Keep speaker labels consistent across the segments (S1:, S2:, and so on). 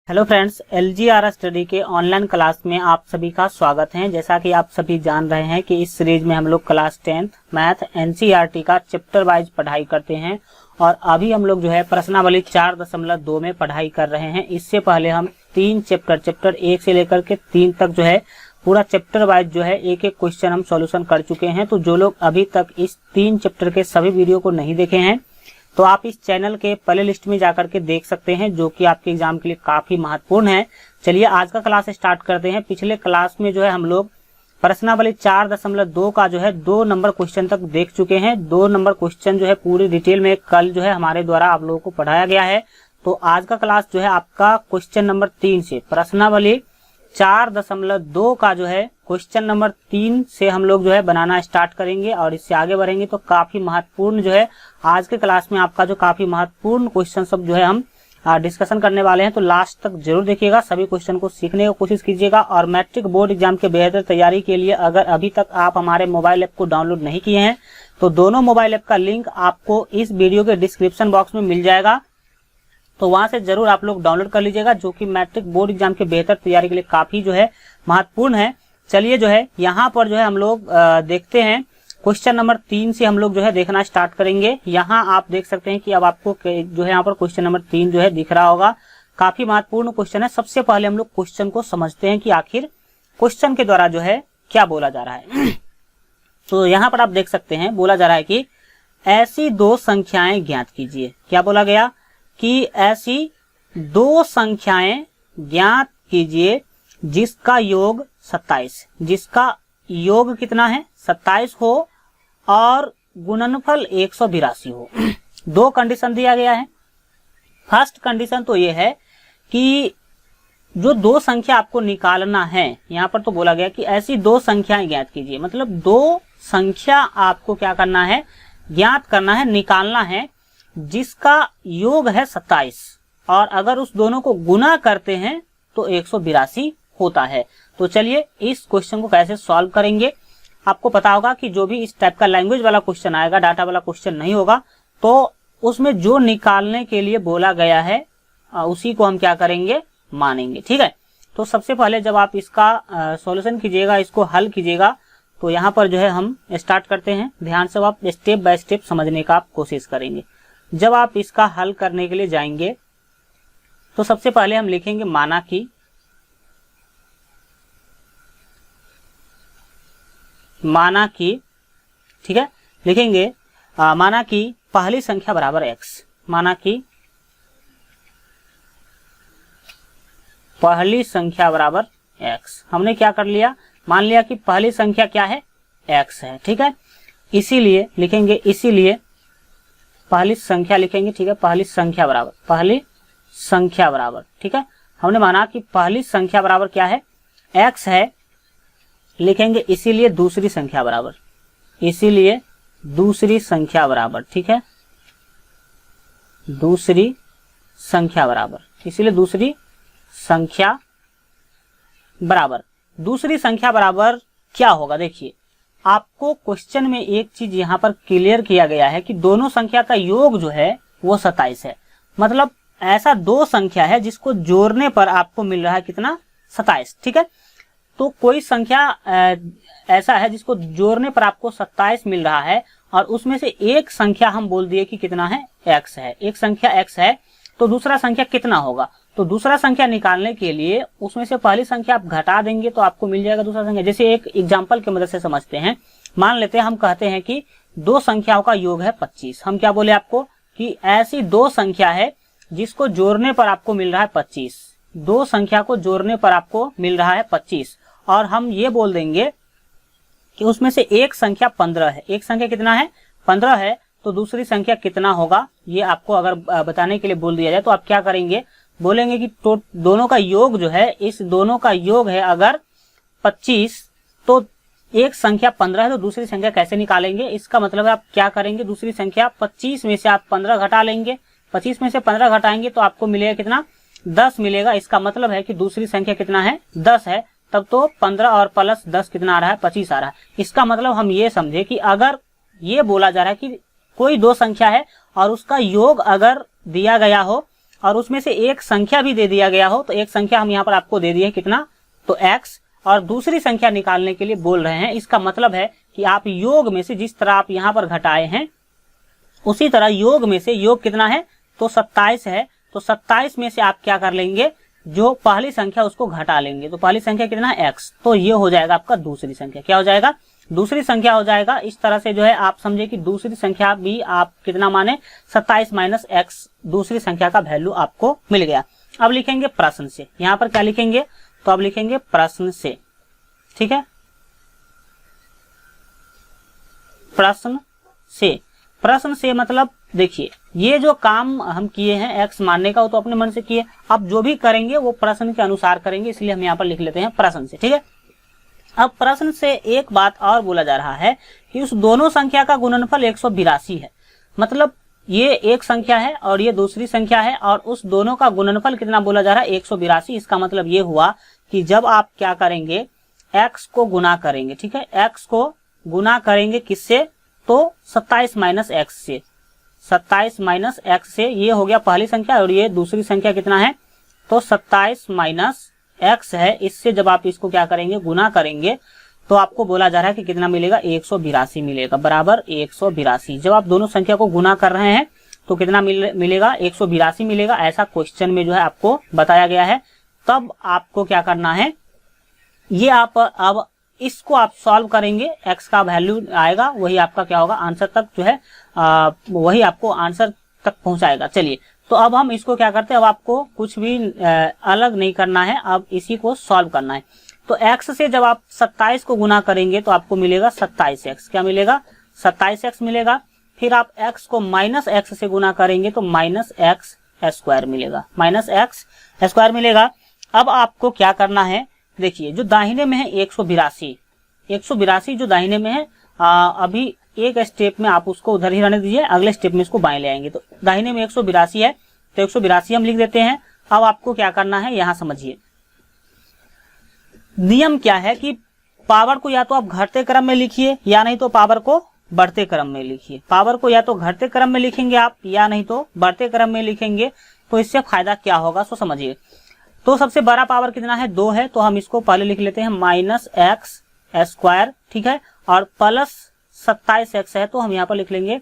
S1: Hello friends, LGR study के online class में आप सभी का स्वागत है। जैसा कि आप सभी जान रहे हैं कि इस सीरीज में हम लोग क्लास 10th मैथ NCERT का चैप्टर वाइज पढ़ाई करते हैं और अभी हम लोग जो है प्रश्नावली 4.2 में पढ़ाई कर रहे हैं। इससे पहले हम 3 चैप्टर 1 से लेकर के 3 तक जो है पूरा चैप्टर वाइज जो है एक एक क्वेश्चन हम सॉल्यूशन कर चुके हैं। तो जो लोग अभी तक इस 3 चैप्टर के सभी वीडियो को नहीं देखे हैं तो आप इस चैनल के प्ले लिस्ट में जाकर के देख सकते हैं, जो कि आपके एग्जाम के लिए काफी महत्वपूर्ण है। चलिए आज का क्लास स्टार्ट करते हैं। पिछले क्लास में जो है हम लोग प्रश्नावली 4.2 का जो है 2 नंबर क्वेश्चन तक देख चुके हैं। 2 नंबर क्वेश्चन जो है पूरी डिटेल में कल जो है हमारे द्वारा आप लोगों को पढ़ाया गया है। तो आज का क्लास जो है आपका क्वेश्चन नंबर 3 से प्रश्नावली 4.2 का जो है क्वेश्चन नंबर 3 से हम लोग जो है बनाना स्टार्ट करेंगे और इससे आगे बढ़ेंगे। तो काफी महत्वपूर्ण जो है आज के क्लास में आपका जो काफी महत्वपूर्ण क्वेश्चन सब जो है हम डिस्कशन करने वाले हैं। तो लास्ट तक जरूर देखिएगा, सभी क्वेश्चन को सीखने की कोशिश कीजिएगा। और मैट्रिक बोर्ड एग्जाम के बेहतर तैयारी के लिए अगर अभी तक आप हमारे मोबाइल ऐप को डाउनलोड नहीं किए हैं तो दोनों मोबाइल ऐप का लिंक आपको इस वीडियो के डिस्क्रिप्शन बॉक्स में मिल जाएगा। तो वहां से जरूर आप लोग डाउनलोड कर लीजिएगा, जो कि मैट्रिक बोर्ड एग्जाम के बेहतर तैयारी के लिए काफी जो है महत्वपूर्ण है। चलिए जो है यहाँ पर जो है हम लोग देखते हैं क्वेश्चन नंबर 3 से हम लोग जो है देखना स्टार्ट करेंगे। यहाँ आप देख सकते हैं कि अब आपको जो है यहाँ पर क्वेश्चन नंबर 3 जो है दिख रहा होगा। काफी महत्वपूर्ण क्वेश्चन है। सबसे पहले हम लोग क्वेश्चन को समझते हैं कि आखिर क्वेश्चन के द्वारा जो है क्या बोला जा रहा है। तो यहाँ पर आप देख सकते हैं बोला जा रहा है कि ऐसी 2 संख्याएं ज्ञात कीजिए। क्या बोला गया कि ऐसी 2 संख्याएं ज्ञात कीजिए जिसका योग 27, जिसका योग कितना है 27 हो और गुणनफल 182 हो। 2 कंडीशन दिया गया है। फर्स्ट कंडीशन तो ये है कि जो 2 संख्या आपको निकालना है, यहाँ पर तो बोला गया कि ऐसी 2 संख्याएं ज्ञात कीजिए, मतलब 2 संख्या आपको क्या करना है, ज्ञात करना है, निकालना है, जिसका योग है 27 और अगर उस दोनों को गुना करते हैं तो 182 होता है। तो चलिए इस क्वेश्चन को कैसे सॉल्व करेंगे। आपको पता होगा कि जो भी इस टाइप का लैंग्वेज वाला क्वेश्चन आएगा, डाटा वाला क्वेश्चन नहीं होगा, तो उसमें जो निकालने के लिए बोला गया है उसी को हम क्या करेंगे, मानेंगे। ठीक है। तो सबसे पहले जब आप इसका सॉल्यूशन कीजिएगा, इसको हल कीजिएगा, तो यहाँ पर जो है हम स्टार्ट करते हैं। ध्यान से आप स्टेप बाय स्टेप समझने का आप कोशिश करेंगे। जब आप इसका हल करने के लिए जाएंगे तो सबसे पहले हम लिखेंगे माना कि ठीक है, लिखेंगे माना कि पहली संख्या बराबर x। माना कि पहली संख्या बराबर x। हमने क्या कर लिया, मान लिया कि पहली संख्या क्या है, x है। ठीक है, इसीलिए लिखेंगे, इसीलिए पहली संख्या लिखेंगे। ठीक है, पहली संख्या बराबर। ठीक है, हमने माना कि पहली संख्या बराबर क्या है, x है, लिखेंगे इसीलिए दूसरी संख्या बराबर, इसीलिए दूसरी संख्या बराबर। ठीक है, दूसरी संख्या बराबर, इसीलिए दूसरी संख्या बराबर। दूसरी संख्या बराबर क्या होगा, देखिए आपको क्वेश्चन में एक चीज यहाँ पर क्लियर किया गया है कि दोनों संख्या का योग जो है वो 27 है। मतलब ऐसा 2 संख्या है जिसको जोड़ने पर आपको मिल रहा है कितना, 27। ठीक है, तो कोई संख्या ऐसा है जिसको जोड़ने पर आपको 27 मिल रहा है और उसमें से एक संख्या हम बोल दिए कि कितना है, x है। एक संख्या x है, तो दूसरा संख्या कितना होगा। तो दूसरा संख्या निकालने के लिए उसमें से पहली संख्या आप घटा देंगे तो आपको मिल जाएगा दूसरा संख्या। जैसे एक एग्जाम्पल की मदद से समझते हैं। मान लेते हैं हम कहते हैं कि 2 संख्याओं का योग है 25। हम क्या बोले आपको कि ऐसी 2 संख्या है जिसको जोड़ने पर आपको मिल रहा है 25। 2 संख्या को जोड़ने पर आपको मिल रहा है 25 और हम ये बोल देंगे कि उसमें से एक संख्या 15 है। एक संख्या कितना है, 15 है, तो दूसरी संख्या कितना होगा ये आपको अगर बताने के लिए बोल दिया जाए तो आप क्या करेंगे, बोलेंगे कि तो दोनों का योग जो है, इस दोनों का योग है अगर 25 तो एक संख्या 15 है, तो दूसरी संख्या कैसे निकालेंगे। इसका मतलब है आप क्या करेंगे, दूसरी संख्या 25 में से आप 15 घटा लेंगे। 25 में से 15 घटाएंगे तो आपको मिलेगा कितना, 10 मिलेगा। इसका मतलब है कि दूसरी संख्या कितना है, 10 है। तब तो 15 और प्लस 10 कितना आ रहा है, 25 आ रहा है। इसका मतलब हम ये समझे कि अगर ये बोला जा रहा है कि कोई 2 संख्या है और उसका योग अगर दिया गया हो और उसमें से एक संख्या भी दे दिया गया हो, तो एक संख्या हम यहाँ पर आपको दे दिए कितना, तो x, और दूसरी संख्या निकालने के लिए बोल रहे हैं। इसका मतलब है कि आप योग में से जिस तरह आप यहाँ पर घटाए हैं उसी तरह योग में से, योग कितना है तो 27 है, तो 27 में से आप क्या कर लेंगे, जो पहली संख्या उसको घटा लेंगे। तो पहली संख्या कितना है x, तो ये हो जाएगा आपका दूसरी संख्या। क्या हो जाएगा, दूसरी संख्या हो जाएगा। इस तरह से जो है आप समझे कि दूसरी संख्या भी आप कितना माने, 27 माइनस x, दूसरी संख्या का वैल्यू आपको मिल गया। अब लिखेंगे प्रश्न से, यहाँ पर क्या लिखेंगे, तो अब लिखेंगे प्रश्न से, ठीक है, प्रश्न से। प्रश्न से मतलब देखिए ये जो काम हम किए हैं x मानने का, वो तो अपने मन से किए, अब जो भी करेंगे वो प्रश्न के अनुसार करेंगे, इसलिए हम यहाँ पर लिख लेते हैं प्रश्न से, ठीक है। अब प्रश्न से एक बात और बोला जा रहा है कि उस दोनों संख्या का गुणनफल 182 है। मतलब ये एक संख्या है और ये दूसरी संख्या है, और उस दोनों का गुणनफल कितना बोला जा रहा है, 182। इसका मतलब ये हुआ कि जब आप क्या करेंगे, x को गुना करेंगे, ठीक है, x को गुना करेंगे किससे, तो 27 माइनस x से, 27 माइनस x से, ये हो गया पहली संख्या, और ये दूसरी संख्या कितना है, तो 27 माइनस x है। इससे जब आप इसको क्या करेंगे, गुना करेंगे, तो आपको बोला जा रहा है कि कितना मिलेगा, 182 मिलेगा, बराबर 182। जब आप दोनों संख्या को गुना कर रहे हैं तो कितना मिलेगा, 182 मिलेगा। ऐसा क्वेश्चन में जो है आपको बताया गया है। तब आपको क्या करना है, ये आप अब इसको आप सॉल्व करेंगे, x का वैल्यू आएगा, वही आपका क्या होगा, आंसर तक जो है वही आपको आंसर तक पहुंचाएगा। चलिए, तो अब हम इसको क्या करते हैं, अब आपको कुछ भी अलग नहीं करना है, अब इसी को सॉल्व करना है। तो x से जब आप 27 को गुना करेंगे तो आपको मिलेगा 27x, क्या मिलेगा, 27x मिलेगा। फिर आप x को माइनस x से गुना करेंगे तो माइनस x स्क्वायर मिलेगा, माइनस x स्क्वायर मिलेगा। अब आपको क्या करना है, देखिए जो दाहिने में है 182 जो दाहिने में है, अभी एक स्टेप में आप उसको उधर ही रहने दीजिए, अगले स्टेप में इसको बाएं ले आएंगे। तो दाहिने में 182 है, तो 182 हम लिख देते हैं। अब आपको क्या करना है, यहां समझिए नियम क्या है कि पावर को या तो आप घटते क्रम में लिखिए या नहीं तो पावर को बढ़ते क्रम में लिखिए। पावर को या तो घटते क्रम में लिखेंगे आप या नहीं तो बढ़ते क्रम में लिखेंगे, तो इससे फायदा क्या होगा सो समझिए। तो सबसे बड़ा पावर कितना है, 2 है, तो हम इसको पहले लिख लेते हैं माइनस एक्स स्क्वायर, ठीक है, और प्लस 27x है, तो हम यहाँ पर लिख लेंगे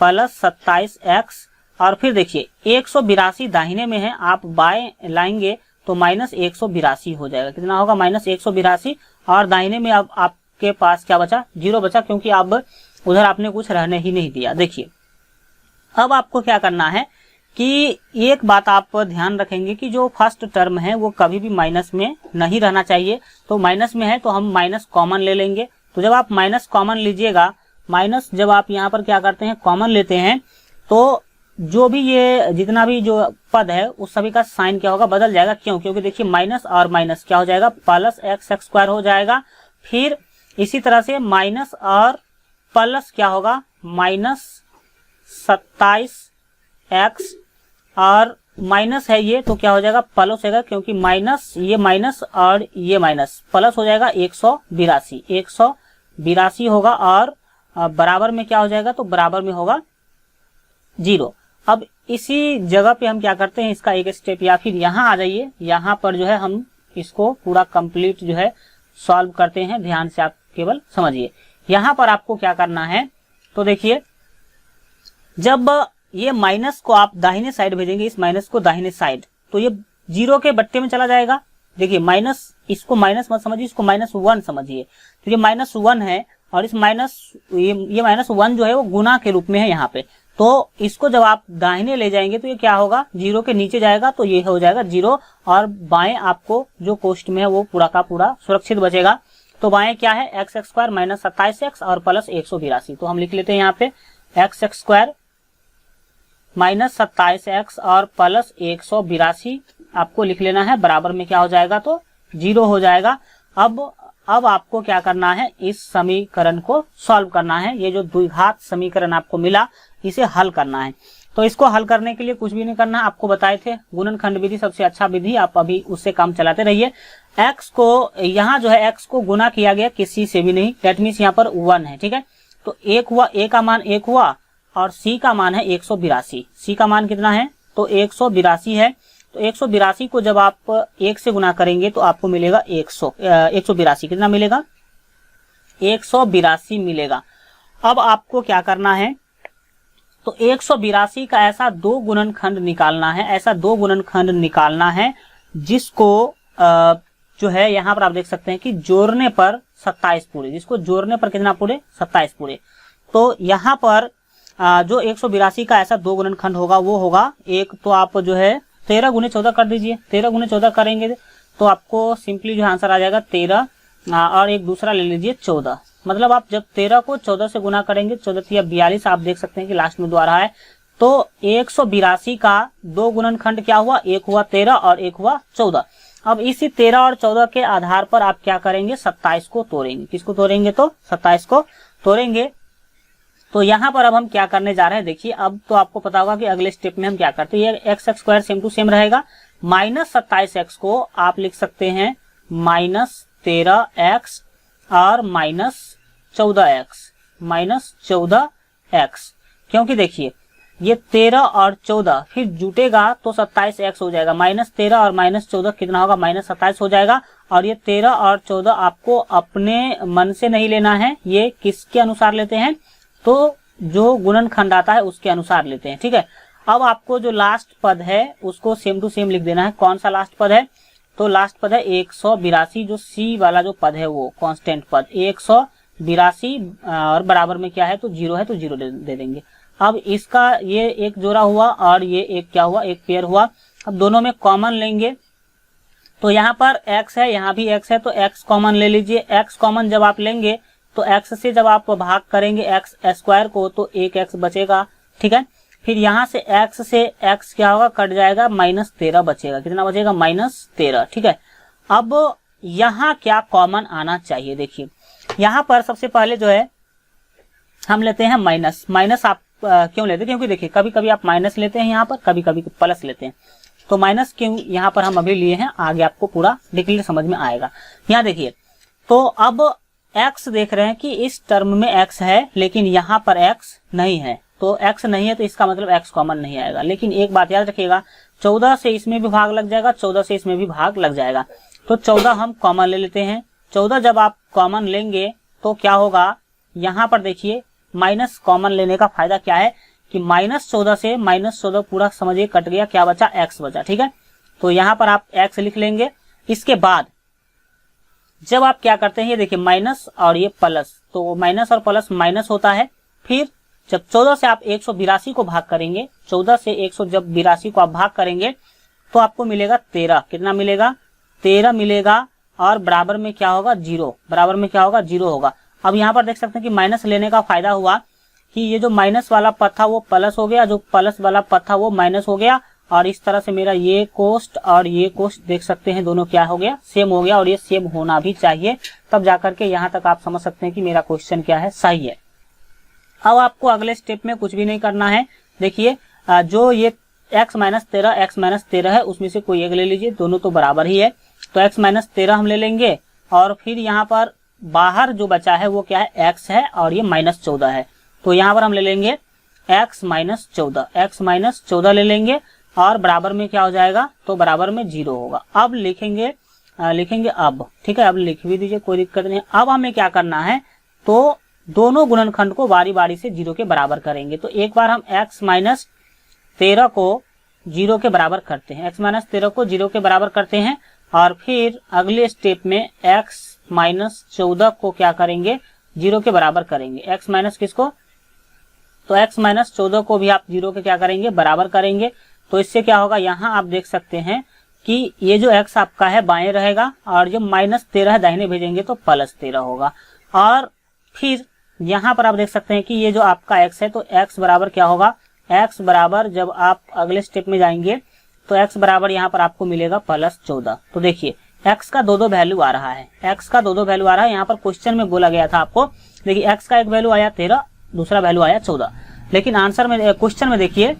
S1: प्लस 27x। और फिर देखिए 182 दाहिने में है, आप बाएं लाएंगे तो माइनस 182 हो जाएगा, कितना होगा, माइनस 182। और दाहिने में अब आपके पास क्या बचा, 0 बचा, क्योंकि अब उधर आपने कुछ रहने ही नहीं दिया। देखिए अब आपको क्या करना है कि एक बात आप ध्यान रखेंगे कि जो फर्स्ट टर्म है वो कभी भी माइनस में नहीं रहना चाहिए। तो माइनस में है तो हम माइनस कॉमन ले लेंगे। तो जब आप माइनस कॉमन लीजिएगा, माइनस जब आप यहाँ पर क्या करते हैं, कॉमन लेते हैं, तो जो भी ये जितना भी जो पद है उस सभी का साइन क्या होगा, बदल जाएगा। क्यों, क्योंकि देखिए माइनस और माइनस क्या हो जाएगा, प्लस एक्स स्क्वायर हो जाएगा। फिर इसी तरह से माइनस और प्लस क्या होगा, माइनस 27x, और माइनस है ये तो क्या हो जाएगा, प्लस होगा, क्योंकि माइनस ये माइनस और ये माइनस, प्लस हो जाएगा 182 होगा। और बराबर में क्या हो जाएगा, तो बराबर में होगा 0। अब इसी जगह पे हम क्या करते हैं, इसका एक स्टेप या फिर यहाँ आ जाइए, यहाँ पर जो है हम इसको पूरा कंप्लीट जो है सॉल्व करते हैं। ध्यान से आप केवल समझिए, यहाँ पर आपको क्या करना है, तो देखिए जब ये माइनस को आप दाहिने साइड भेजेंगे, इस माइनस को दाहिने साइड, तो ये 0 के बट्टे में चला जाएगा। देखिए माइनस, इसको माइनस मत समझिए, इसको -1 समझिए। तो ये -1 है और इस ये -1 जो है वो गुना के रूप में है यहाँ पे। तो इसको जब आप दाहिने ले जाएंगे तो ये क्या होगा, 0 के नीचे जाएगा, तो ये हो जाएगा 0। और बाएं आपको जो कोष्ठ में है वो पूरा का पूरा सुरक्षित बचेगा। तो बाएं क्या है, एक्स स्क्वायर माइनस 27x और प्लस 182। तो हम लिख लेते हैं यहाँ पे एक्स स्क्वायर माइनस 27x और प्लस 182 आपको लिख लेना है। बराबर में क्या हो जाएगा, तो 0 हो जाएगा। अब आपको क्या करना है, इस समीकरण को सॉल्व करना है। ये जो द्विघात समीकरण आपको मिला, इसे हल करना है। तो इसको हल करने के लिए कुछ भी नहीं करना, आपको बताए थे गुणनखंड विधि सबसे अच्छा विधि, आप अभी उससे काम चलाते रहिए। x को यहाँ जो है x को गुना किया गया किसी से भी नहीं, दैट मीन्स यहाँ पर 1 है, ठीक है। तो 1 हुआ, a का मान 1 हुआ और c का मान है 182। c का मान कितना है, तो 182 है। तो 182 को जब आप 1 से गुना करेंगे तो आपको मिलेगा 182। कितना मिलेगा? 182 मिलेगा। अब आपको क्या करना है, तो 182 का ऐसा दो गुणनखंड निकालना है, ऐसा दो गुणनखंड निकालना है जिसको जो है यहाँ पर आप देख सकते हैं कि जोड़ने पर 27 पूरे, जिसको जोड़ने पर कितना पूरे? 27 पूरे। तो यहाँ पर जो 182 का ऐसा दो गुणनखंड होगा वो होगा, एक तो आप जो है 13 गुने 14 कर दीजिए। 13 गुने 14 करेंगे तो आपको सिंपली जो आंसर आ जाएगा 13, और एक दूसरा ले लीजिए 14। मतलब आप जब 13 को 14 से गुना करेंगे, 14 या 42, आप देख सकते हैं कि लास्ट में 2 आ रहा है। तो 182 का दो गुणनखंड क्या हुआ? एक हुआ 13 और एक हुआ 14। अब इसी 13 और 14 के आधार पर आप क्या करेंगे? 27 को तोड़ेंगे। किसको तोड़ेंगे? तो 27 को तोड़ेंगे। तो यहाँ पर अब हम क्या करने जा रहे हैं, देखिए अब तो आपको पता होगा कि अगले स्टेप में हम क्या करते हैं। ये X square same to same रहेगा। माइनस 27x को आप लिख सकते हैं माइनस 13x और माइनस 14x, क्योंकि देखिए ये 13 और 14 फिर जुटेगा तो 27x हो जाएगा। माइनस 13 और माइनस 14 कितना होगा? माइनस 27 हो जाएगा। और ये 13 और 14 आपको अपने मन से नहीं लेना है, ये किसके अनुसार लेते हैं? तो जो गुणनखंड आता है उसके अनुसार लेते हैं, ठीक है। अब आपको जो लास्ट पद है उसको सेम टू सेम लिख देना है। कौन सा लास्ट पद है? तो लास्ट पद है 182, जो सी वाला जो पद है वो कांस्टेंट पद 182, और बराबर में क्या है? तो 0 है, तो 0 दे देंगे। अब इसका ये एक जोड़ा हुआ और ये एक क्या हुआ? एक पेयर हुआ। अब दोनों में कॉमन लेंगे तो यहाँ पर x है, यहाँ भी x है, तो x कॉमन ले लीजिए। x कॉमन जब आप लेंगे तो x से जब आप भाग करेंगे x स्क्वायर को तो एक x बचेगा, ठीक है। फिर यहाँ से x से x क्या होगा? कट जाएगा, माइनस 13 बचेगा। कितना बचेगा? माइनस 13, ठीक है। अब यहाँ क्या कॉमन आना चाहिए? देखिए यहाँ पर सबसे पहले जो है हम लेते हैं माइनस। माइनस आप क्यों लेते हैं? क्योंकि देखिए कभी कभी आप माइनस लेते हैं यहाँ पर, कभी कभी प्लस लेते हैं। तो माइनस क्यों यहाँ पर हम अभी लिए हैं, आगे आपको पूरा डिटेल समझ में आएगा। यहाँ देखिए तो अब x देख रहे हैं कि इस टर्म में x है लेकिन यहाँ पर x नहीं है, तो x नहीं है तो इसका मतलब x कॉमन नहीं आएगा। लेकिन एक बात याद रखिएगा, 14 से इसमें भी भाग लग जाएगा, 14 से इसमें भी भाग लग जाएगा। तो 14 हम कॉमन ले लेते हैं। 14 जब आप कॉमन लेंगे तो क्या होगा? यहाँ पर देखिए माइनस कॉमन लेने का फायदा क्या है कि माइनस 14 से माइनस 14 पूरा समझिए कट गया, क्या बचा? x बचा, ठीक है। तो यहाँ पर आप x लिख लेंगे। इसके बाद जब आप क्या करते हैं, ये देखिए माइनस और ये प्लस, तो माइनस और प्लस माइनस होता है। फिर जब 14 से आप 182 को भाग करेंगे, 14 से 182 को आप भाग करेंगे तो आपको मिलेगा 13। कितना मिलेगा? 13 मिलेगा। और बराबर में क्या होगा? 0। बराबर में क्या होगा? 0 होगा। अब यहाँ पर देख सकते हैं कि माइनस लेने का फायदा हुआ कि ये जो माइनस वाला पद था वो प्लस हो गया, जो प्लस वाला पद था वो माइनस हो गया, और इस तरह से मेरा ये कोस्ट और ये कोस्ट देख सकते हैं दोनों क्या हो गया? सेम हो गया। और ये सेम होना भी चाहिए, तब जाकर के यहाँ तक आप समझ सकते हैं कि मेरा क्वेश्चन क्या है? सही है। अब आपको अगले स्टेप में कुछ भी नहीं करना है। देखिए जो ये x माइनस 13 है उसमें से कोई एक ले लीजिए, दोनों तो बराबर ही है। तो x माइनस 13 हम ले लेंगे, और फिर यहाँ पर बाहर जो बचा है वो क्या है? x है, और ये माइनस 14 है। तो यहाँ पर हम ले लेंगे x माइनस 14 ले लेंगे, और बराबर में क्या हो जाएगा? तो बराबर में 0 होगा। अब लिखेंगे अब, ठीक है। अब लिख भी दीजिए, कोई दिक्कत नहीं। अब हमें क्या करना है, तो दोनों गुणनखंड को बारी बारी से 0 के बराबर करेंगे। तो एक बार हम x माइनस 13 को 0 के बराबर करते हैं, x माइनस 13 को 0 के बराबर करते हैं, और फिर अगले स्टेप में x माइनस 14 को क्या करेंगे? 0 के बराबर करेंगे। x माइनस किसको? तो x माइनस 14 को भी आप 0 के क्या करेंगे? बराबर करेंगे। तो इससे क्या होगा? यहाँ आप देख सकते हैं कि ये जो x आपका है बाएं रहेगा, और जो माइनस 13 है दाहिने भेजेंगे तो प्लस 13 होगा। और फिर यहाँ पर आप देख सकते हैं कि ये जो आपका x है तो x बराबर क्या होगा? x बराबर जब आप अगले स्टेप में जाएंगे तो x बराबर यहाँ पर आपको मिलेगा प्लस 14। तो देखिए x का दो वैल्यू आ रहा है, x का दो वैल्यू आ रहा है। यहाँ पर क्वेश्चन में बोला गया था आपको, देखिए x का एक वैल्यू आया 13, दूसरा वैल्यू आया 14। लेकिन आंसर में क्वेश्चन में देखिए,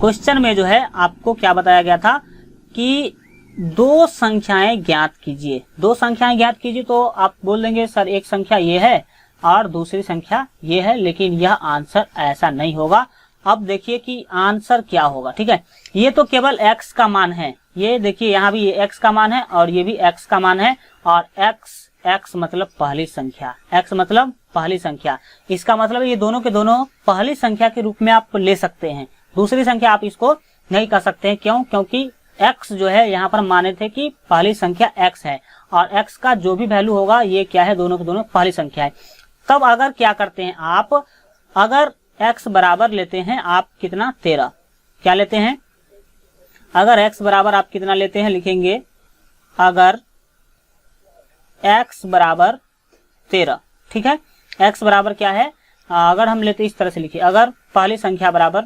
S1: क्वेश्चन में जो है आपको क्या बताया गया था कि दो संख्याएं ज्ञात कीजिए। दो संख्याएं ज्ञात कीजिए तो आप बोल देंगे सर एक संख्या ये है और दूसरी संख्या ये है, लेकिन यह आंसर ऐसा नहीं होगा। अब देखिए कि आंसर क्या होगा। ठीक है, ये तो केवल x का मान है, ये देखिए यहाँ भी ये x का मान है और ये भी x का मान है, और x मतलब पहली संख्या, x मतलब पहली संख्या, इसका मतलब ये दोनों के दोनों पहली संख्या के रूप में आप ले सकते हैं। दूसरी संख्या आप इसको नहीं कर सकते हैं, क्यों? क्योंकि x जो है यहाँ पर माने थे कि पहली संख्या x है, और x का जो भी वैल्यू होगा ये क्या है, दोनों के दोनों पहली संख्या है। तब अगर क्या करते हैं आप, अगर x बराबर लेते हैं आप कितना, 13, क्या लेते हैं, अगर x बराबर आप कितना लेते हैं, लिखेंगे अगर x बराबर 13, ठीक है, x बराबर क्या है, अगर हम लेते इस तरह से लिखिए, अगर पहली संख्या बराबर,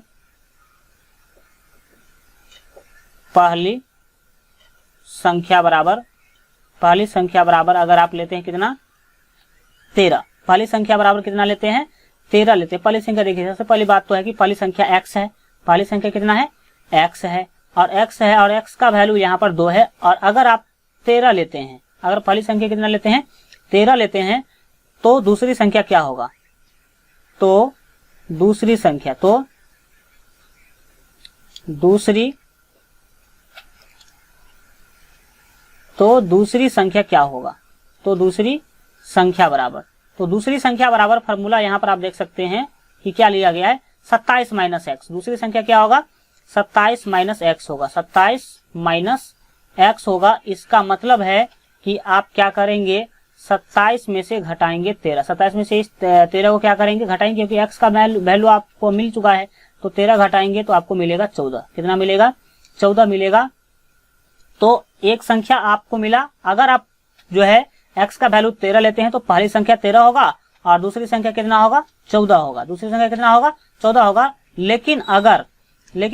S1: पहली संख्या बराबर अगर आप लेते हैं कितना, 13, पहली संख्या बराबर कितना लेते हैं, 13 लेते हैं। पहली संख्या देखिए, सबसे पहली बात तो है कि पहली संख्या x है, पहली संख्या कितना है, x है, और x है, और x का वैल्यू यहाँ पर 2 है। और अगर आप 13 लेते हैं, अगर पहली संख्या कितना लेते हैं, 13 लेते हैं, तो दूसरी संख्या क्या होगा, तो दूसरी संख्या क्या होगा, तो दूसरी संख्या बराबर फॉर्मूला यहाँ पर आप देख सकते हैं कि क्या लिया गया है, 27 माइनस एक्स। दूसरी संख्या क्या होगा, 27 माइनस एक्स होगा, 27 माइनस एक्स होगा। इसका मतलब है कि आप क्या करेंगे, 27 में से घटाएंगे 13, 27 में से इस 13 को क्या करेंगे, घटाएंगे, क्योंकि एक्स का वैल्यू आपको मिल चुका है, तो 13 घटाएंगे तो आपको मिलेगा 14। कितना मिलेगा, 14 मिलेगा। तो एक संख्या आपको मिला। अगर आप जो है x का वैल्यू 13 लेते हैं तो पहली संख्या 13 होगा और दूसरी संख्या कितना होगा, 14 होगा, दूसरी संख्या कितना होगा, 14 होगा। लेकिन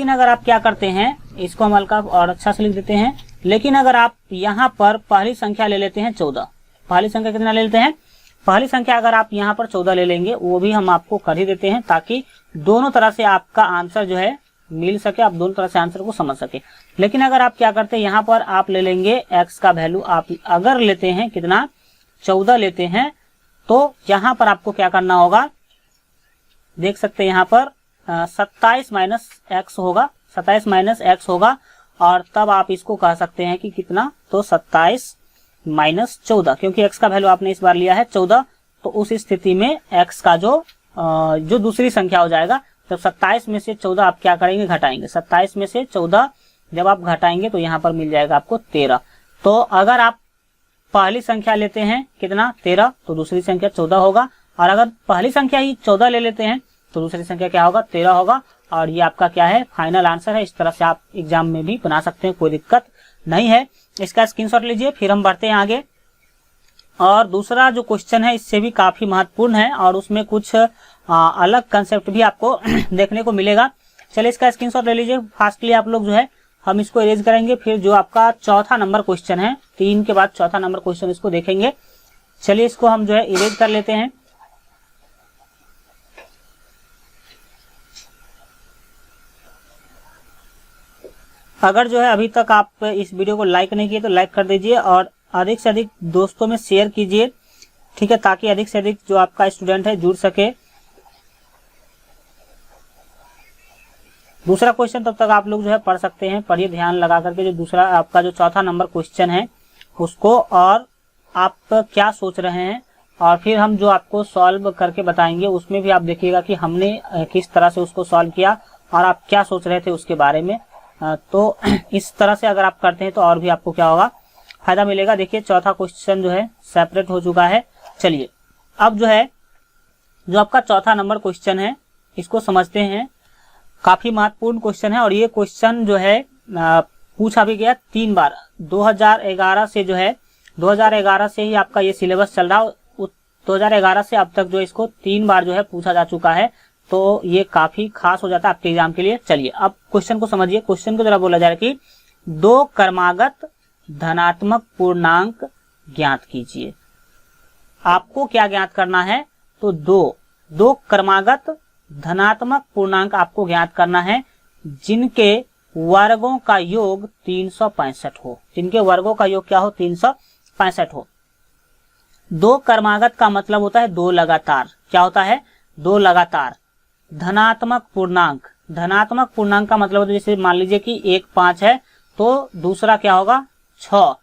S1: अगर आप क्या करते हैं, इसको हम हल्का और अच्छा से लिख देते हैं, लेकिन अगर आप यहाँ पर पहली संख्या ले लेते हैं 14, पहली संख्या कितना ले लेते हैं, पहली संख्या अगर आप यहाँ पर 14 ले लेंगे, वो भी हम आपको कर ही देते हैं, ताकि दोनों तरह से आपका आंसर जो है मिल सके, आप दोनों तरह से आंसर को समझ सके। लेकिन अगर आप क्या करते हैं, यहाँ पर आप ले लेंगे x का वैल्यू, आप अगर लेते हैं कितना, 14 लेते हैं, तो यहाँ पर आपको क्या करना होगा, देख सकते हैं यहाँ पर 27 माइनस एक्स होगा, 27 माइनस एक्स होगा, और तब आप इसको कह सकते हैं कि कितना, तो 27 माइनस 14, क्योंकि x का वैल्यू आपने इस बार लिया है 14, तो उस स्थिति में x का जो दूसरी संख्या हो जाएगा, तो 27 में से 14 आप क्या करेंगे, घटाएंगे, 27 में से 14 जब आप घटाएंगे तो यहाँ पर मिल जाएगा आपको 13। तो अगर आप पहली संख्या लेते हैं कितना, 13, तो दूसरी संख्या 14 होगा, और अगर पहली संख्या ही 14 ले लेते हैं तो दूसरी संख्या क्या होगा, 13 होगा। और ये आपका क्या है, फाइनल आंसर है। इस तरह से आप एग्जाम में भी बना सकते हैं, कोई दिक्कत नहीं है। इसका स्क्रीनशॉट लीजिए, फिर हम बढ़ते हैं आगे। और दूसरा जो क्वेश्चन है इससे भी काफी महत्वपूर्ण है, और उसमें कुछ अलग कंसेप्ट भी आपको देखने को मिलेगा। चलिए इसका स्क्रीनशॉट ले लीजिए फास्टली आप लोग, जो है हम इसको इरेज करेंगे। फिर जो आपका चौथा नंबर क्वेश्चन है, 3 के बाद चौथा नंबर क्वेश्चन, इसको देखेंगे। चलिए इसको हम जो है इरेज कर लेते हैं। अगर जो है अभी तक आप इस वीडियो को लाइक नहीं किए तो लाइक कर दीजिए, और अधिक से अधिक दोस्तों में शेयर कीजिए, ठीक है, ताकि अधिक से अधिक जो आपका स्टूडेंट है जुड़ सके। दूसरा क्वेश्चन तब तक आप लोग जो है पढ़ सकते हैं, पढ़िए ध्यान लगा करके, जो दूसरा आपका जो चौथा नंबर क्वेश्चन है उसको, और आप क्या सोच रहे हैं, और फिर हम जो आपको सॉल्व करके बताएंगे उसमें भी आप देखिएगा कि हमने किस तरह से उसको सॉल्व किया और आप क्या सोच रहे थे उसके बारे में। तो इस तरह से अगर आप करते हैं तो और भी आपको क्या होगा, फायदा मिलेगा। देखिए चौथा क्वेश्चन जो है सेपरेट हो चुका है। चलिए अब जो है जो आपका चौथा नंबर क्वेश्चन है इसको समझते हैं। काफी महत्वपूर्ण क्वेश्चन है, और ये क्वेश्चन जो है पूछा भी गया 3 बार। 2011 से जो है 2011 से ही आपका ये सिलेबस चल रहा, 2011 से अब तक जो इसको 3 बार जो है पूछा जा चुका है, तो ये काफी खास हो जाता है आपके एग्जाम के लिए। चलिए अब क्वेश्चन को समझिए। क्वेश्चन को जरा बोला जा रहा है कि 2 क्रमागत धनात्मक पूर्णांक ज्ञात कीजिए। आपको क्या ज्ञात करना है, तो दो क्रमागत धनात्मक पूर्णांक आपको ज्ञात करना है जिनके वर्गों का योग 365 हो, जिनके वर्गों का योग क्या हो, 365 हो। 2 क्रमागत का मतलब होता है 2 लगातार। क्या होता है, 2 लगातार। धनात्मक पूर्णांक धनात्मक पूर्णांक का मतलब जैसे मान लीजिए कि 1 5 है तो दूसरा क्या होगा 6,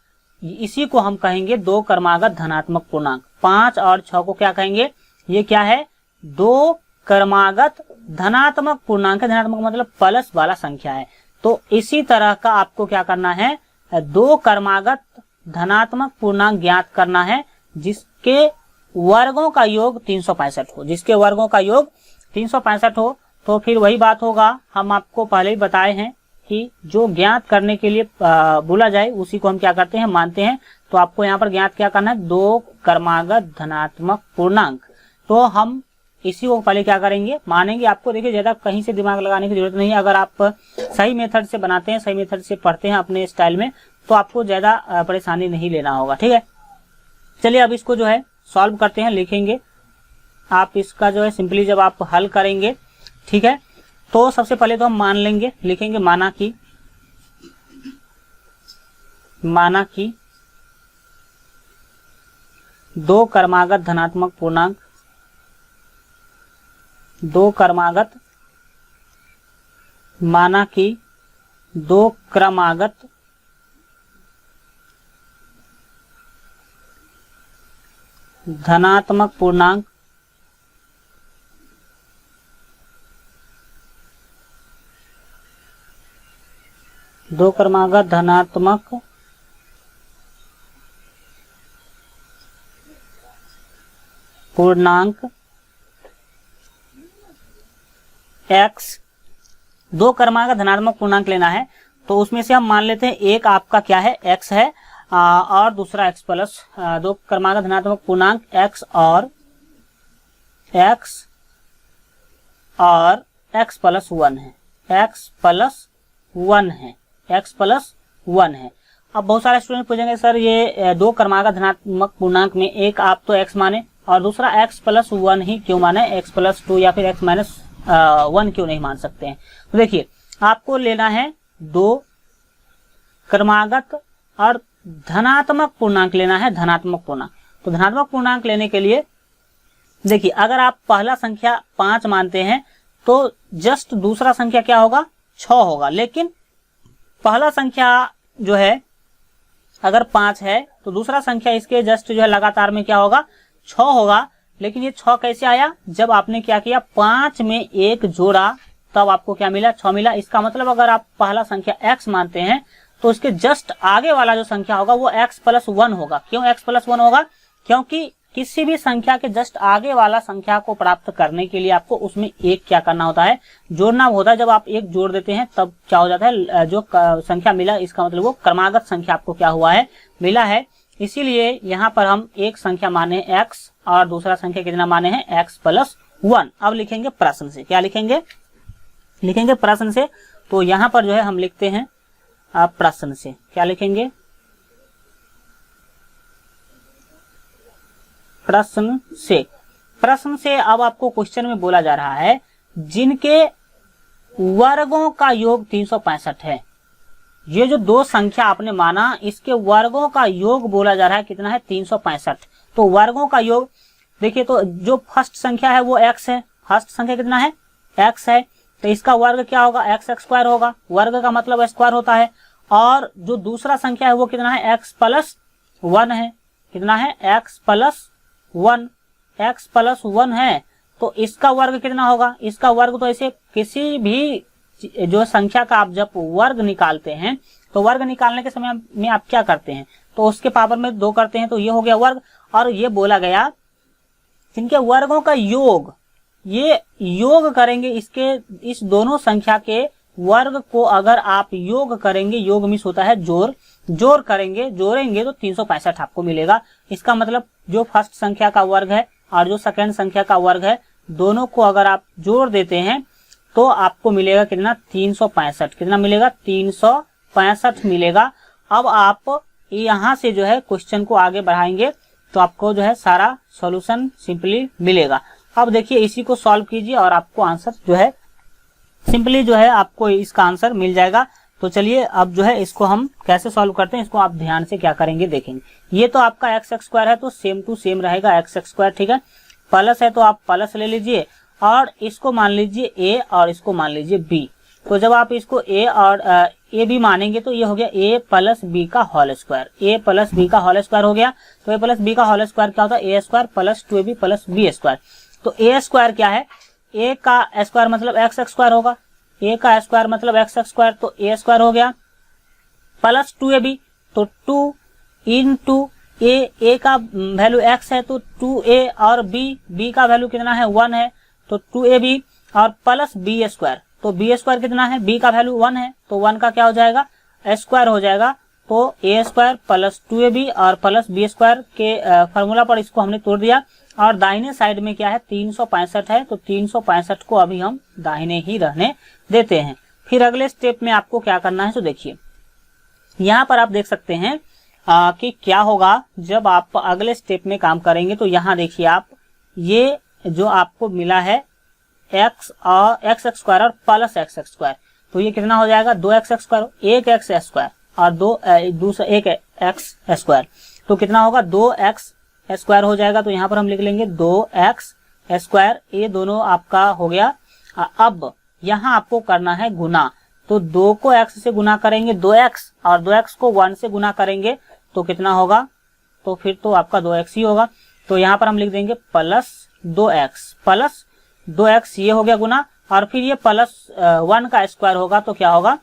S1: इसी को हम कहेंगे दो क्रमागत धनात्मक पूर्णांक। 5 और 6 को क्या कहेंगे, ये क्या है, दो क्रमागत धनात्मक पूर्णांक है। धनात्मक मतलब प्लस वाला संख्या है। तो इसी तरह का आपको क्या करना है, दो क्रमागत धनात्मक पूर्णांक ज्ञात करना है जिसके वर्गों का योग 365 हो, जिसके वर्गों का योग 365 हो। तो फिर वही बात होगा, हम आपको पहले ही बताए हैं कि जो ज्ञात करने के लिए बोला जाए उसी को हम क्या करते हैं, मानते हैं। तो आपको यहाँ पर ज्ञात क्या करना है, दो क्रमागत धनात्मक पूर्णांक। तो हम इसी को पहले क्या करेंगे, मानेंगे। आपको देखिए ज्यादा कहीं से दिमाग लगाने की जरूरत नहीं है। अगर आप सही मेथड से बनाते हैं, सही मेथड से पढ़ते हैं अपने स्टाइल में, तो आपको ज्यादा परेशानी नहीं लेना होगा, ठीक है। चलिए अब इसको जो है सॉल्व करते हैं, लिखेंगे। आप इसका जो है सिंपली जब आप हल करेंगे, ठीक है, तो सबसे पहले तो हम मान लेंगे, लिखेंगे माना कि दो क्रमागत धनात्मक पूर्णांक, दो क्रमागत, माना कि दो क्रमागत धनात्मक पूर्णांक दो क्रमागत धनात्मक पूर्णांक x, दो क्रमागत धनात्मक पूर्णांक लेना है। तो उसमें से हम मान लेते हैं एक आपका क्या है, x है, और दूसरा x प्लस, दो क्रमागत धनात्मक पूर्णांक x और x प्लस 1 है, x प्लस 1 है, x प्लस 1 है। अब बहुत सारे स्टूडेंट पूछेंगे सर ये दो क्रमागत धनात्मक पूर्णांक में एक आप तो x माने और दूसरा x प्लस 1 ही क्यों माने, x प्लस 2 या फिर x माइनस 1 क्यों नहीं मान सकते हैं। तो देखिए आपको लेना है दो क्रमागत और धनात्मक पूर्णांक लेना है, धनात्मक पूर्णांक। तो धनात्मक पूर्णांक लेने के लिए देखिए अगर आप पहला संख्या 5 मानते हैं तो जस्ट दूसरा संख्या क्या होगा, 6 होगा। लेकिन पहला संख्या जो है अगर 5 है तो दूसरा संख्या इसके जस्ट जो है लगातार में क्या होगा, 6 होगा। लेकिन ये 6 कैसे आया, जब आपने क्या किया 5 में 1 जोड़ा तब आपको क्या मिला, 6 मिला। इसका मतलब अगर आप पहला संख्या x मानते हैं तो उसके जस्ट आगे वाला जो संख्या होगा वो x प्लस 1 होगा। क्यों x प्लस 1 होगा, क्योंकि किसी भी संख्या के जस्ट आगे वाला संख्या को प्राप्त करने के लिए आपको उसमें एक क्या करना होता है, जोड़ना होता है। जब आप एक जोड़ देते हैं तब क्या हो जाता है, जो संख्या मिला इसका मतलब वो क्रमागत संख्या आपको क्या हुआ है, मिला है। इसीलिए यहाँ पर हम एक संख्या माने x और दूसरा संख्या कितना माने हैं, x प्लस 1। अब लिखेंगे प्रश्न से, क्या लिखेंगे, लिखेंगे प्रश्न से। तो यहाँ पर जो है हम लिखते हैं प्रश्न से, क्या लिखेंगे, प्रश्न से। प्रश्न से अब आपको क्वेश्चन में बोला जा रहा है जिनके वर्गों का योग 365 है। ये जो दो संख्या आपने माना इसके वर्गों का योग बोला जा रहा है कितना है, 365। तो वर्गों का योग देखिए, तो जो फर्स्ट संख्या है वो x है, फर्स्ट संख्या कितना है, x है। तो इसका वर्ग क्या होगा, x स्क्वायर होगा। वर्ग का मतलब स्क्वायर होता है। और जो दूसरा संख्या है वो कितना है, x प्लस 1 है। कितना है, x प्लस 1, x प्लस 1 है। तो इसका वर्ग कितना होगा, इसका वर्ग तो ऐसे किसी भी जो संख्या का आप जब वर्ग निकालते हैं तो वर्ग निकालने के समय में आप क्या करते हैं, तो उसके पावर में 2 करते हैं। तो ये हो गया वर्ग। और ये बोला गया जिनके वर्गों का योग, ये योग करेंगे इसके, इस दोनों संख्या के वर्ग को अगर आप योग करेंगे, योग मिस होता है जोड़, जोड़ करेंगे, जोड़ेंगे तो 365 आपको मिलेगा। इसका मतलब जो फर्स्ट संख्या का वर्ग है और जो सेकंड संख्या का वर्ग है दोनों को अगर आप जोड़ देते हैं तो आपको मिलेगा कितना, 365। कितना मिलेगा, 365 मिलेगा। अब आप यहाँ से जो है क्वेश्चन को आगे बढ़ाएंगे तो आपको जो है सारा सॉल्यूशन सिंपली मिलेगा। अब देखिए इसी को सॉल्व कीजिए और आपको आंसर जो है सिंपली जो है आपको इसका आंसर मिल जाएगा। तो चलिए अब जो है इसको हम कैसे सॉल्व करते हैं, इसको आप ध्यान से क्या करेंगे देखेंगे। ये तो आपका x स्क्वायर है तो सेम टू सेम रहेगा x स्क्वायर, ठीक है। प्लस है तो आप प्लस ले लीजिए और इसको मान लीजिए a और इसको मान लीजिए b। तो जब आप इसको a और a b मानेंगे तो ये हो गया a प्लस b का whole square, a plus b का होल स्क्वायर हो गया। तो a प्लस b का होल स्क्वायर क्या होता है, a square plus 2ab plus b स्क्वायर। तो a स्क्वायर क्या है, a का स्क्वायर मतलब x स्क्वायर होगा, a का स्क्वायर मतलब x स्क्वायर, तो a स्क्वायर हो गया प्लस 2ab, तो 2 इंटू a का वैल्यू x है तो 2a और b का वैल्यू कितना है 1 है तो 2ab और प्लस b स्क्वायर, तो b स्क्वायर कितना है, b का वैल्यू 1 है तो 1 का क्या हो जाएगा स्क्वायर हो जाएगा। तो a स्क्वायर प्लस 2ab और प्लस b स्क्वायर के फॉर्मूला पर इसको हमने तोड़ दिया। और दाहिने साइड में क्या है 365 है, तो 365 को अभी हम दाहिने ही रहने देते हैं। फिर अगले स्टेप में आपको क्या करना है, तो देखिए यहाँ पर आप देख सकते हैं कि क्या होगा जब आप अगले स्टेप में काम करेंगे। तो यहाँ देखिए आप ये जो आपको मिला है x और x स्क्वायर और प्लस x स्क्वायर, तो ये कितना हो जाएगा 2x स्क्वायर, एक x स्क्वायर और दूसरा एक x स्क्वायर, तो कितना होगा 2x स्क्वायर हो जाएगा। तो यहाँ पर हम लिख लेंगे 2x स्क्वायर, ये दोनों आपका हो गया। अब यहाँ आपको करना है गुना, तो 2 को x से गुना करेंगे 2x और 2x को 1 से गुना करेंगे तो कितना होगा, तो फिर तो आपका 2x ही होगा। तो यहाँ पर हम लिख देंगे प्लस 2x ये हो गया गुना, और फिर ये प्लस 1 का स्क्वायर होगा तो क्या होगा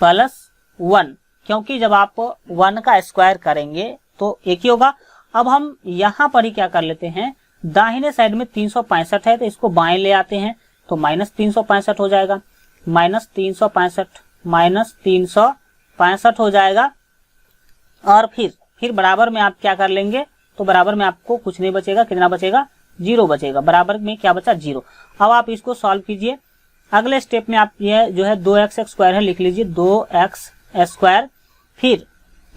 S1: प्लस 1, क्योंकि जब आप 1 का स्क्वायर करेंगे तो एक ही होगा। अब हम यहाँ पर ही क्या कर लेते हैं, दाहिने साइड में 365 है तो इसको बाएं ले आते हैं, तो माइनस 365 हो जाएगा, माइनस 365 हो जाएगा। और फिर बराबर में आप क्या कर लेंगे, तो बराबर में आपको कुछ नहीं बचेगा, कितना बचेगा 0 बचेगा, बराबर में क्या बचा 0। अब आप इसको सॉल्व कीजिए। अगले स्टेप में आप ये जो है 2x स्क्वायर है लिख लीजिए 2x स्क्वायर, फिर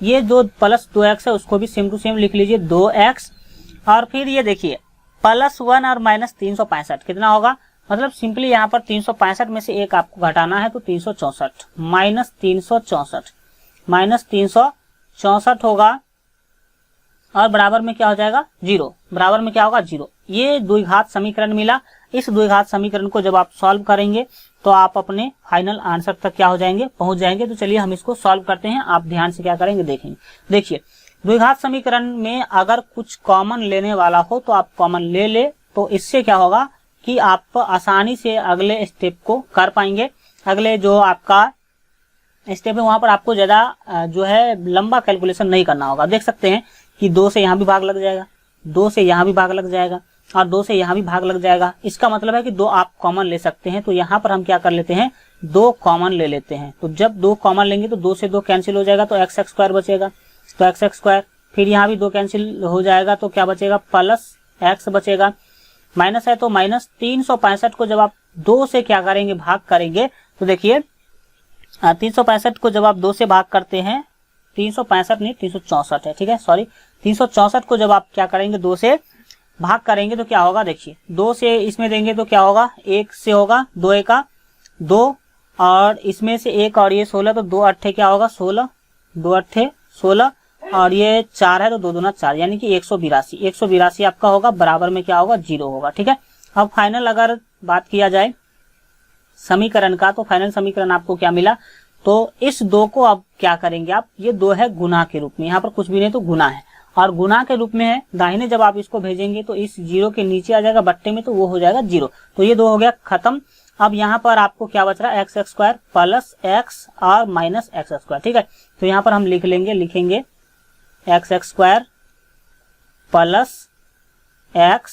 S1: ये जो प्लस 2x है उसको भी सेम टू सेम लिख लीजिए 2x, और फिर ये देखिए प्लस 1 और माइनस 365 कितना होगा, मतलब सिंपली यहाँ पर 365 में से एक आपको घटाना है तो 364 माइनस 364 होगा, और बराबर में क्या हो जाएगा 0, बराबर में क्या होगा 0। ये द्विघात समीकरण मिला। इस द्विघात समीकरण को जब आप सॉल्व करेंगे तो आप अपने फाइनल आंसर तक क्या हो जाएंगे, पहुंच जाएंगे। तो चलिए हम इसको सॉल्व करते हैं, आप ध्यान से क्या करेंगे देखेंगे। देखिए द्विघात समीकरण में अगर कुछ कॉमन लेने वाला हो तो आप कॉमन ले तो इससे क्या होगा कि आप आसानी से अगले स्टेप को कर पाएंगे। अगले जो आपका स्टेप है वहां पर आपको ज्यादा जो है लंबा कैलकुलेशन नहीं करना होगा। देख सकते हैं कि 2 से यहाँ भी भाग लग जाएगा, 2 से यहाँ भी भाग लग जाएगा और 2 से यहाँ भी भाग लग जाएगा। इसका मतलब है कि 2 आप कॉमन ले सकते हैं। तो यहाँ पर हम क्या कर लेते हैं 2 कॉमन ले लेते हैं। तो जब 2 कॉमन लेंगे तो 2 से 2 कैंसिल हो जाएगा तो x स्क्वायर बचेगा, तो x स्क्वायर, फिर यहाँ भी 2 कैंसिल हो जाएगा तो क्या बचेगा प्लस x बचेगा, माइनस है तो माइनस 365 को जब आप 2 से क्या करेंगे भाग करेंगे तो देखिए 365 को जब आप 2 से भाग करते हैं, 365 नहीं 364 है, ठीक है सॉरी, 364 को जब आप क्या करेंगे 2 से भाग करेंगे तो क्या होगा, देखिए 2 से इसमें देंगे तो क्या होगा 1 से होगा, 2 एका 2 और इसमें से 1 और ये 16 तो 2 अट्ठे क्या होगा 16, 2 अट्ठे 16 और ये 4 है तो 2 दूना 4 यानी कि 182 आपका होगा, बराबर में क्या होगा 0 होगा। ठीक है, अब फाइनल अगर बात किया जाए समीकरण का तो फाइनल समीकरण आपको क्या मिला, तो इस 2 को अब क्या करेंगे आप, ये 2 है गुना के रूप में, यहाँ पर कुछ भी नहीं तो गुना है और गुना के रूप में है, दाहिने जब आप इसको भेजेंगे तो इस 0 के नीचे आ जाएगा बट्टे में तो वो हो जाएगा 0। तो ये 2 हो गया खत्म। अब यहाँ पर आपको क्या बच रहा है x स्क्वायर प्लस x और माइनस x स्क्वायर। ठीक है, तो यहाँ पर हम लिखेंगे x स्क्वायर प्लस x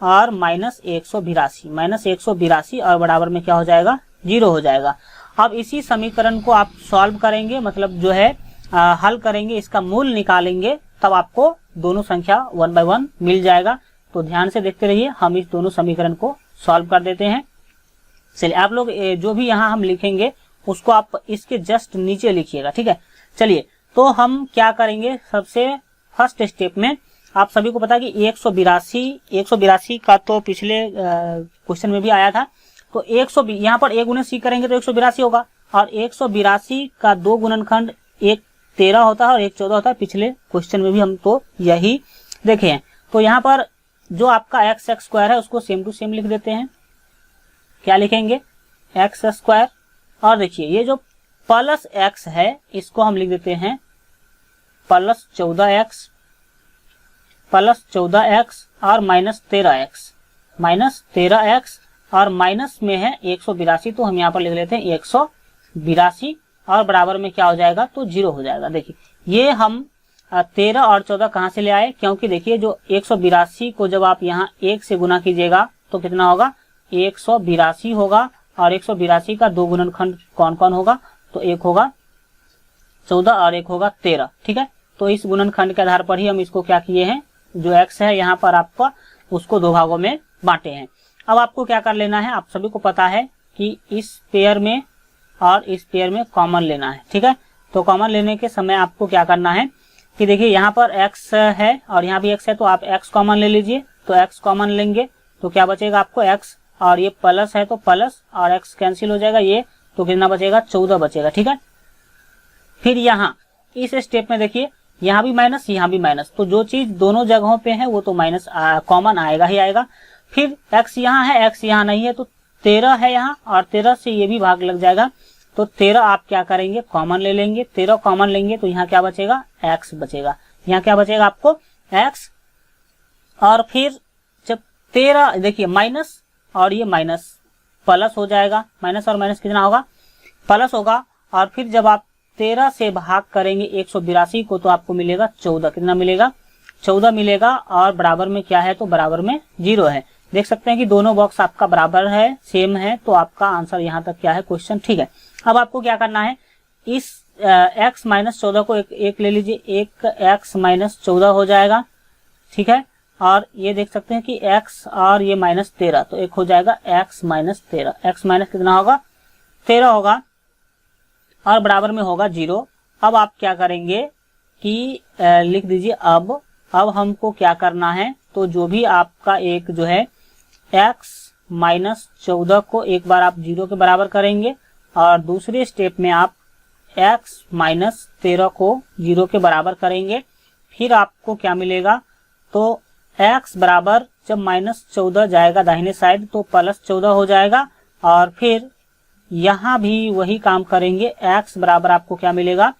S1: और माइनस 182 और बराबर में क्या हो जाएगा 0 हो जाएगा। अब इसी समीकरण को आप सॉल्व करेंगे, मतलब जो है हल करेंगे, इसका मूल निकालेंगे, तब आपको दोनों संख्या 1 बाय 1 मिल जाएगा। तो ध्यान से देखते रहिए, हम इस दोनों समीकरण को सॉल्व कर देते हैं। चलिए आप लोग जो भी यहाँ हम लिखेंगे उसको आप इसके जस्ट नीचे लिखिएगा। ठीक है, चलिए तो हम क्या करेंगे, सबसे फर्स्ट स्टेप में आप सभी को पता है कि 182 का तो पिछले क्वेश्चन में भी आया था, तो 100 यहाँ पर a गुने c करेंगे तो 182 होगा और 182 का 2 गुणनखंड एक 13 होता है और एक 14 होता है। पिछले क्वेश्चन में भी हम तो यही देखे हैं। तो यहाँ पर जो आपका एक्स स्क्वायर है उसको सेम टू सेम लिख देते हैं। क्या लिखेंगे? X square. और देखिए ये जो प्लस एक्स है इसको हम लिख देते हैं प्लस 14x, प्लस 14x और माइनस 13x, माइनस 13x और माइनस में है 182, तो हम यहाँ पर लिख लेते हैं 182 और बराबर में क्या हो जाएगा? तो 0 हो जाएगा। देखिए ये हम 13 और 14 कहाँ से ले आए? क्योंकि देखिए जो 182 को जब आप यहाँ 1 से गुना कीजिएगा तो कितना होगा? 182 होगा। और 182 का 2 गुणनखंड कौन कौन होगा? तो एक होगा 14 और एक होगा 13। ठीक है, तो इस गुणनखंड के आधार पर ही हम इसको क्या किए हैं, जो x है यहाँ पर आपका उसको 2 भागों में बांटे हैं। अब आपको क्या कर लेना है, आप सभी को पता है कि इस पेयर में और इस पेयर में कॉमन लेना है। ठीक है, तो कॉमन लेने के समय आपको क्या करना है कि देखिए यहाँ पर x है और यहाँ भी x है, तो आप x कॉमन ले लीजिए। तो x कॉमन लेंगे तो क्या बचेगा आपको? x, और ये प्लस है तो प्लस और x कैंसिल हो जाएगा, ये तो कितना बचेगा? 14 बचेगा। ठीक है, फिर यहाँ इस स्टेप में देखिए यहाँ भी माइनस यहाँ भी माइनस, तो जो चीज दोनों जगहों पे है वो तो माइनस कॉमन आएगा ही आएगा। फिर x यहाँ है, x यहाँ नहीं है, तो 13 है यहाँ और 13 से ये भी भाग लग जाएगा, तो 13 आप क्या करेंगे? कॉमन ले लेंगे। 13 कॉमन लेंगे तो यहाँ क्या बचेगा? x बचेगा। यहाँ क्या बचेगा आपको? x। और फिर जब 13 देखिए माइनस और ये माइनस प्लस हो जाएगा, माइनस और माइनस कितना होगा? प्लस होगा। और फिर जब आप 13 से भाग करेंगे 182 को तो आपको मिलेगा 14। कितना मिलेगा? 14 मिलेगा। और बराबर में क्या है? तो बराबर में 0 है। देख सकते हैं कि दोनों बॉक्स आपका बराबर है, सेम है, तो आपका आंसर यहाँ तक क्या है? क्वेश्चन ठीक है। अब आपको क्या करना है, इस x माइनस 14 को एक ले लीजिए, एक x माइनस 14 हो जाएगा। ठीक है, और ये देख सकते हैं कि x और ये माइनस 13, तो एक हो जाएगा x माइनस 13। x माइनस कितना होगा? 13 होगा और बराबर में होगा 0। अब आप क्या करेंगे कि लिख दीजिए अब हमको क्या करना है, तो जो भी आपका एक जो है x माइनस 14 को एक बार आप 0 के बराबर करेंगे और दूसरे स्टेप में आप x माइनस 13 को 0 के बराबर करेंगे। फिर आपको क्या मिलेगा? तो x बराबर जब माइनस 14 जाएगा दाहिने साइड तो प्लस 14 हो जाएगा। और फिर यहाँ भी वही काम करेंगे, x बराबर आपको क्या मिलेगा?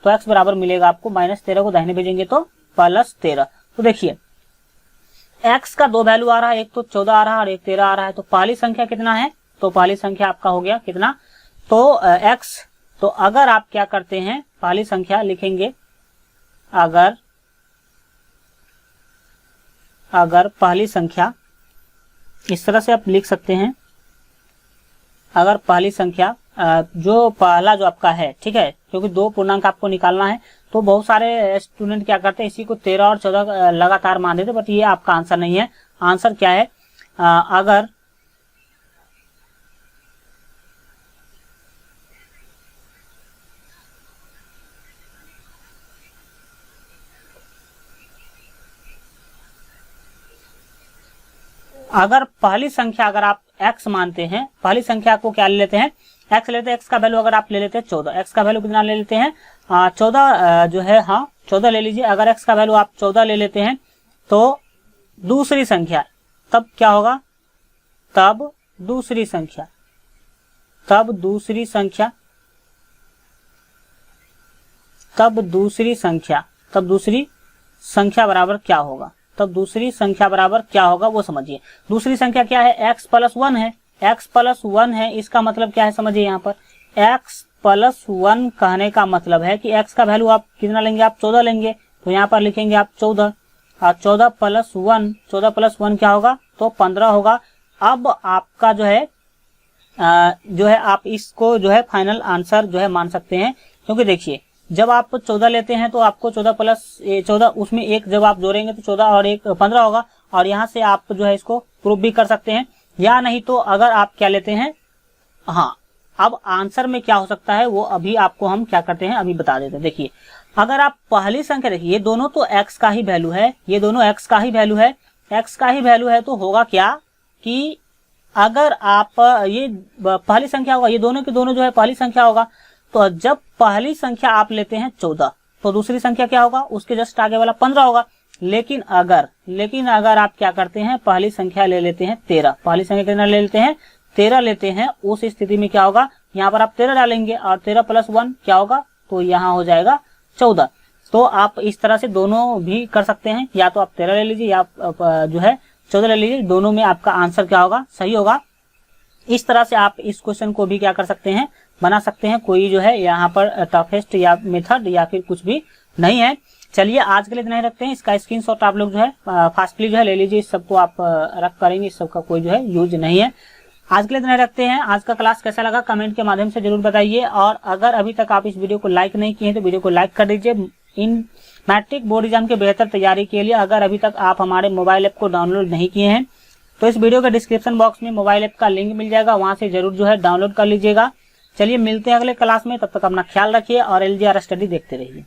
S1: तो x बराबर मिलेगा आपको माइनस 13 को दाहिने भेजेंगे तो प्लस 13। तो देखिए x का 2 वैल्यू आ रहा है, एक तो 14 आ रहा है और एक 13 आ रहा है, तो पहली संख्या कितना है? तो पहली संख्या आपका हो गया कितना? तो x। तो अगर आप क्या करते हैं, पहली संख्या लिखेंगे, अगर पहली संख्या इस तरह से आप लिख सकते हैं, अगर पहली संख्या जो पहला जो आपका है, ठीक है, क्योंकि 2 पूर्णांक आपको निकालना है, तो बहुत सारे स्टूडेंट क्या करते हैं इसी को 13 और 14 लगातार मान देते, बट ये आपका आंसर नहीं है। आंसर क्या है? अगर पहली संख्या अगर आप x मानते हैं, पहली संख्या को क्या ले लेते हैं? x लेते हैं। x का वैल्यू अगर आप ले लेते हैं 14, x का वैल्यू कितना ले लेते हैं? 14 जो है, हाँ 14 ले लीजिए। अगर x का वैल्यू आप 14 ले लेते हैं तो दूसरी संख्या तब क्या होगा? तब दूसरी संख्या बराबर क्या होगा? तब दूसरी संख्या बराबर क्या होगा वो समझिए। दूसरी संख्या क्या है? x प्लस 1 है। x प्लस 1 है, इसका मतलब क्या है समझिए। यहाँ पर x प्लस 1 कहने का मतलब है कि x का वैल्यू आप कितना लेंगे? आप 14 लेंगे, तो यहाँ पर लिखेंगे आप 14 और 14 प्लस 1 क्या होगा? तो 15 होगा। अब आपका जो है आप इसको जो है फाइनल आंसर जो है मान सकते हैं, क्योंकि देखिए जब आप 14 लेते हैं तो आपको 14 प्लस 14 उसमें एक जब आप जोड़ेंगे तो 14 और एक 15 होगा। और यहाँ से आप जो है इसको प्रूफ भी कर सकते हैं, या नहीं तो अगर आप क्या लेते हैं, हाँ अब आंसर में क्या हो सकता है वो अभी आपको हम क्या करते हैं अभी बता देते हैं। देखिए अगर आप पहली संख्या देखिए, ये दोनों तो x का ही वैल्यू है, ये दोनों x का ही वैल्यू है, x का ही वैल्यू है, तो होगा क्या कि अगर आप ये पहली संख्या होगा, ये दोनों के दोनों जो है पहली संख्या होगा, तो जब पहली संख्या आप लेते हैं 14 तो दूसरी संख्या क्या होगा? उसके जस्ट आगे वाला 15 होगा। लेकिन अगर आप क्या करते हैं, पहली संख्या ले लेते हैं 13, पहली संख्या कितना ले लेते हैं, 13 लेते हैं, उस स्थिति में क्या होगा, यहाँ पर आप 13 डालेंगे और 13 + 1 क्या होगा, तो यहाँ हो जाएगा 14। तो आप इस तरह से दोनों भी कर सकते हैं, या तो आप 13 ले लीजिए या जो है 14 ले लीजिए, दोनों में आपका आंसर क्या होगा, सही होगा। इस तरह से आप इस क्वेश्चन को भी क्या कर सकते हैं, बना सकते हैं। कोई जो है यहाँ पर टफेस्ट या मेथड या फिर कुछ भी नहीं है। चलिए आज के लिए इतना ही रखते हैं। इसका स्क्रीनशॉट आप लोग जो है फास्टली जो है ले लीजिए, इस सबको आप रख करेंगे, इस सबका कोई जो है यूज नहीं है। आज के लिए इतना रखते हैं। आज का क्लास कैसा लगा कमेंट के माध्यम से जरूर बताइए, और अगर अभी तक आप इस वीडियो को लाइक नहीं किए हैं तो वीडियो को लाइक कर दीजिए। इन मैट्रिक बोर्ड एग्जाम के बेहतर तैयारी के लिए अगर अभी तक आप हमारे मोबाइल ऐप को डाउनलोड नहीं किए हैं तो इस वीडियो के डिस्क्रिप्शन बॉक्स में मोबाइल ऐप का लिंक मिल जाएगा, वहां से जरूर जो है डाउनलोड कर लीजिएगा। चलिए मिलते हैं अगले क्लास में, तब तक अपना ख्याल रखिए और LGR स्टडी देखते रहिए।